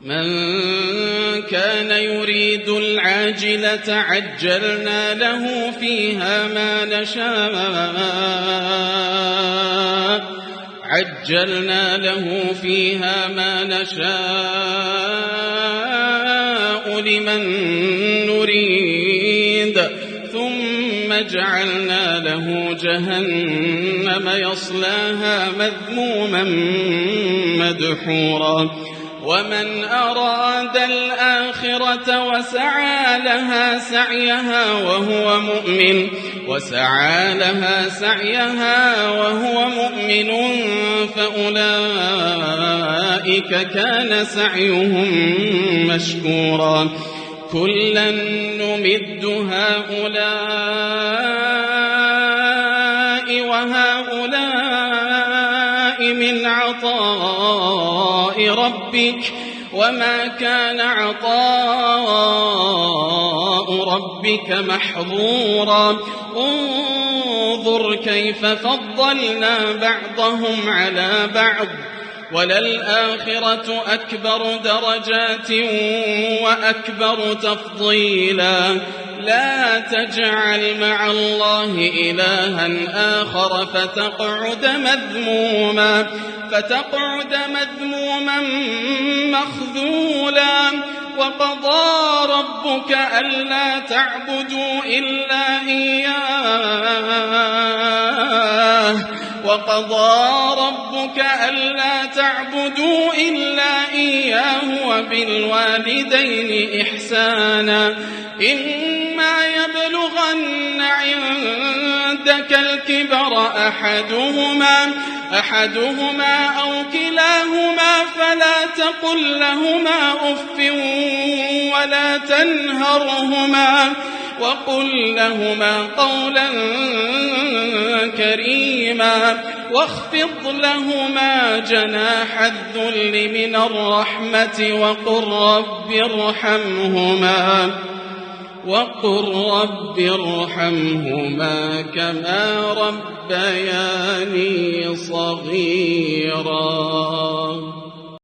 من كان يريد العاجلة عجلنا له فيها ما نشاء لمن نريد ثم جعلنا له جهنم يصلاها مذموما مدحورا ومن أراد الآخرة وسعى لها سعيها وهو مؤمن فأولئك كان سعيهم مشكورا كلا نمد هؤلاء وهؤلاء من عطاء ربك وما كان عطاء ربك محظورا انظر كيف فضلنا بعضهم على بعض وللآخرة أكبر درجات وأكبر تفضيلا لا تجعل مع الله إلها آخر فتقعد مذموما مخذولا وقضى ربك ألا تعبدوا إلا إياه وبالوالدين إحسانا إما يبلغن عندك الكبر أحدهما أو كلاهما فلا تقل لهما أف ولا تنهرهما وقل لهما قولا كريما واخفض لهما جناح الذل من الرحمة وقل رب ارحمهما كما ربياني صغيرا.